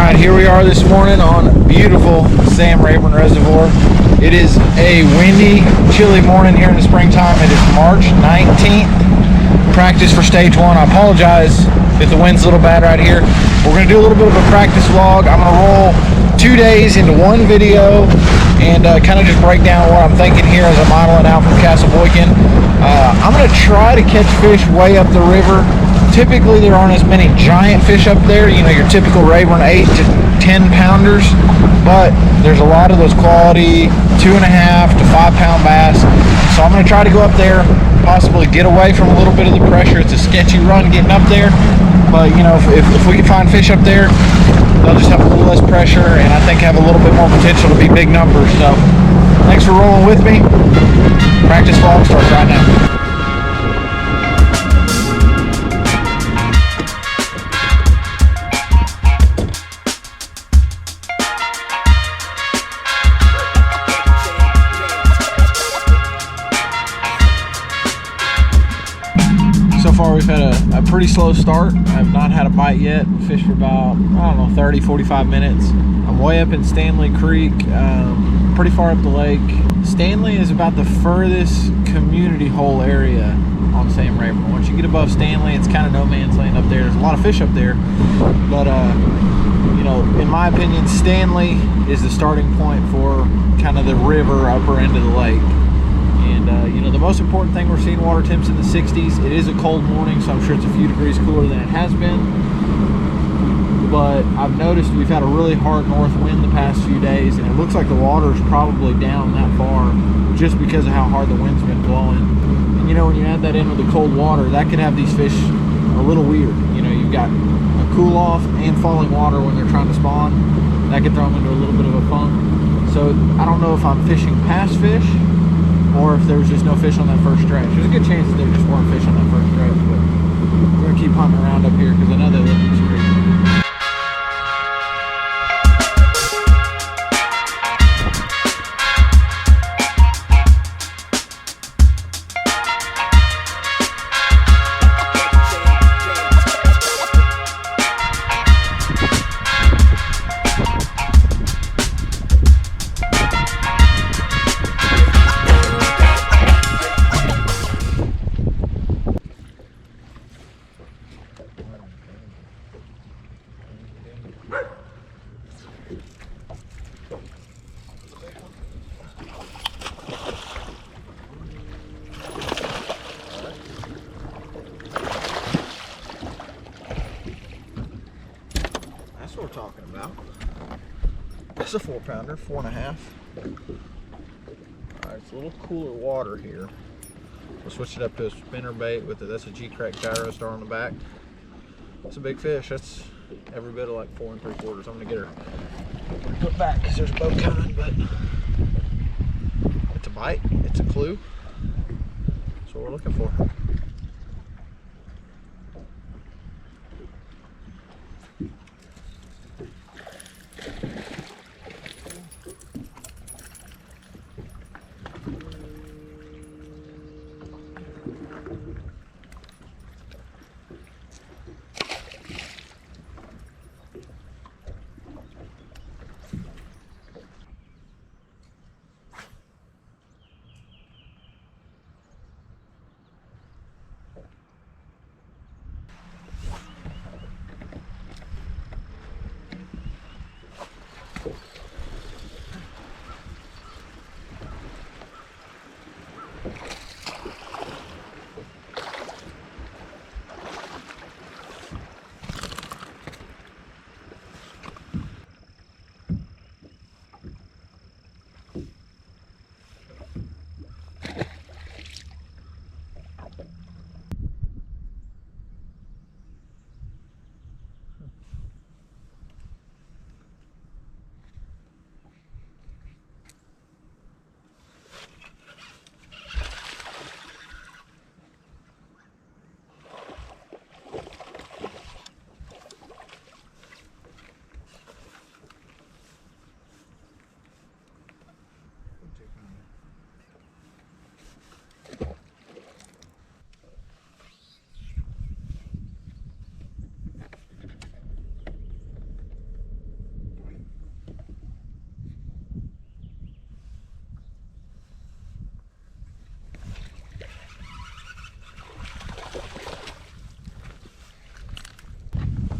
Alright, here we are this morning on beautiful Sam Rayburn Reservoir. It is a windy, chilly morning here in the springtime. It is March 19th. Practice for stage one. I apologize if the wind's a little bad right here. We're going to do a little bit of a practice vlog. I'm going to roll 2 days into one video and kind of just break down what I'm thinking here as I'm modeling out from Castle Boykin. I'm going to try to catch fish way up the river. Typically there aren't as many giant fish up there, you know, your typical Rayburn 8 to 10 pounders, but there's a lot of those quality 2.5 to 5 pound bass. So I'm going to try to go up there, possibly get away from a little bit of the pressure. It's a sketchy run getting up there, but you know, if we can find fish up there, they'll just have a little less pressure and I think have a little bit more potential to be big numbers. So thanks for rolling with me. Practice vlog starts right now. So far we've had a pretty slow start. I have not had a bite yet. Fished for about, I don't know, 30, 45 minutes. I'm way up in Stanley Creek, pretty far up the lake. Stanley is about the furthest community hole area on Sam Rayburn. Once you get above Stanley, it's kind of no man's land up there. There's a lot of fish up there, but you know, in my opinion, Stanley is the starting point for kind of the river upper end of the lake. And you know, the most important thing, we're seeing water temps in the 60s. It is a cold morning, so I'm sure it's a few degrees cooler than it has been. But I've noticed we've had a really hard north wind the past few days, and it looks like the water is probably down that far just because of how hard the wind's been blowing. And you know, when you add that in with the cold water, that could have these fish a little weird. You know, you've got a cool off and falling water when they're trying to spawn. That could throw them into a little bit of a funk. So I don't know if I'm fishing past fish or if there was just no fish on that first stretch. There's a good chance that there just weren't fish on that first stretch, but we're gonna keep hunting around up here because I know they live in the street. That's what we're talking about. That's a 4 pounder, 4.5. Alright, it's a little cooler water here. We'll switch it up to a spinner bait with it. That's a G-Crack gyro star on the back. That's a big fish. That's every bit of like 4 3/4. I'm gonna get her put back because there's a boat coming, but it's a bite, it's a clue. That's what we're looking for.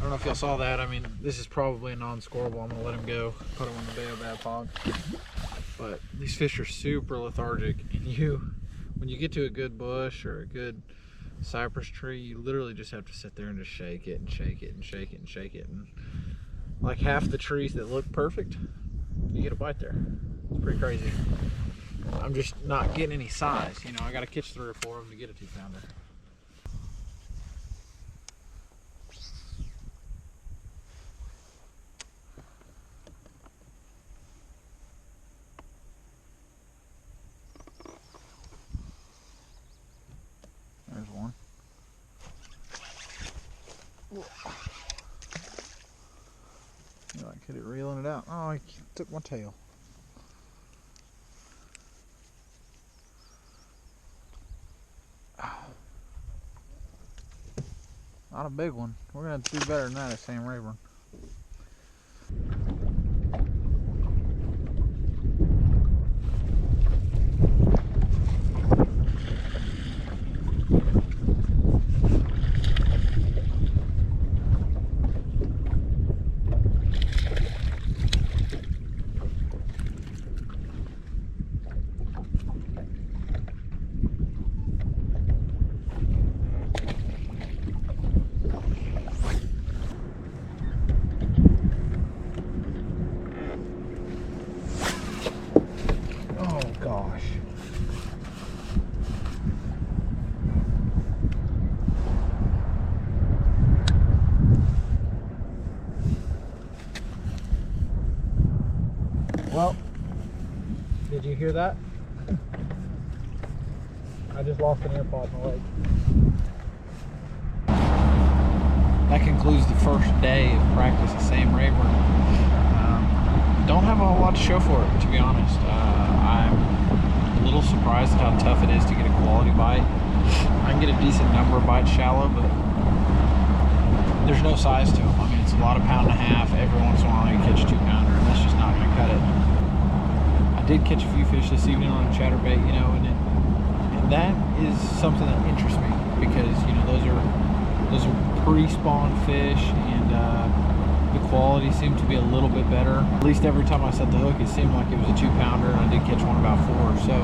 don't know if y'all saw that. I mean, this is probably a non-scoreable. I'm gonna let him go, put him on the Bay of Bad Fog. But these fish are super lethargic, and when you get to a good bush or a good cypress tree, you literally just have to sit there and just shake it and shake it and shake it and shake it. And like half the trees that look perfect, you get a bite there. It's pretty crazy. I'm just not getting any size. You know, I got to catch 3 or 4 of them to get a 2-pounder. There's one. You know, I could it reeling it out. Oh, I took my tail. Not a big one. We're gonna do better than that at Sam Rayburn. Gosh. Well, did you hear that? I just lost an AirPod in my leg. That concludes the first day of practice at Sam Rayburn. Don't have a whole lot to show for it, to be honest. I'm a little surprised at how tough it is to get a quality bite. I can get a decent number of bites shallow, but there's no size to them. I mean, it's a lot of 1.5 pounds. Every once in a while you catch a 2-pounder, and that's just not going to cut it. I did catch a few fish this evening on a chatterbait, you know, and that is something that interests me, because, you know, those are pre-spawn fish, and the quality seemed to be a little bit better. At least every time I set the hook, it seemed like it was a 2-pounder, and I did catch one about 4. So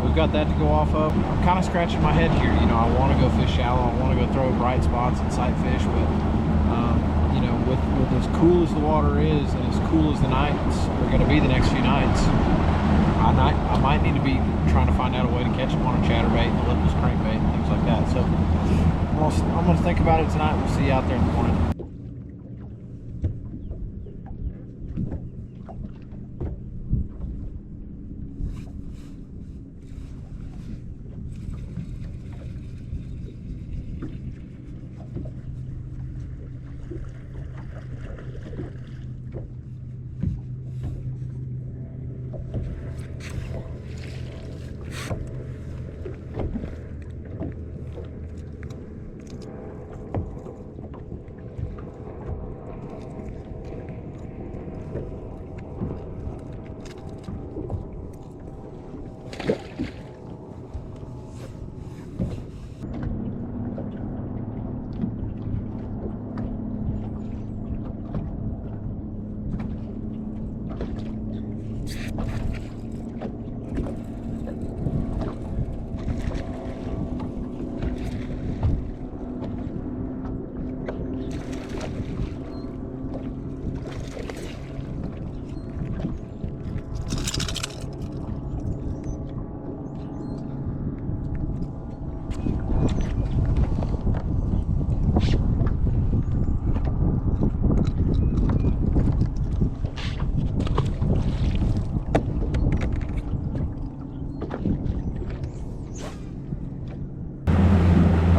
we've got that to go off of. I'm kind of scratching my head here. You know, I want to go fish shallow. I want to go throw bright spots and sight fish, but you know, with as cool as the water is, and as cool as the nights are going to be the next few nights, I might need to be trying to find out a way to catch them on a chatterbait, and a lipless crankbait, and things like that. So I'm going to think about it tonight. We'll see you out there in the morning.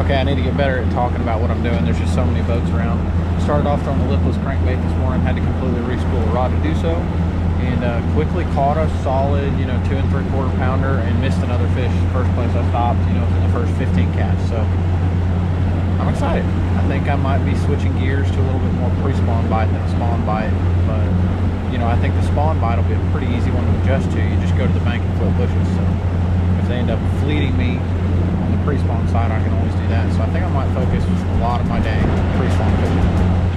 Okay, I need to get better at talking about what I'm doing. There's just so many boats around. Started off throwing the lipless crankbait this morning, had to completely re-spool the rod to do so, and quickly caught a solid, you know, 2 3/4 pounder, and missed another fish. First place I stopped, you know, in the first 15 casts. So I'm excited. I think I might be switching gears to a little bit more pre-spawn bite than a spawn bite, but you know, I think the spawn bite will be a pretty easy one to adjust to. You just go to the bank and flip bushes. So if they end up fleeting me on the pre-spawn site, I can always do that. So I think I might focus a lot of my day pre-spawn fishing.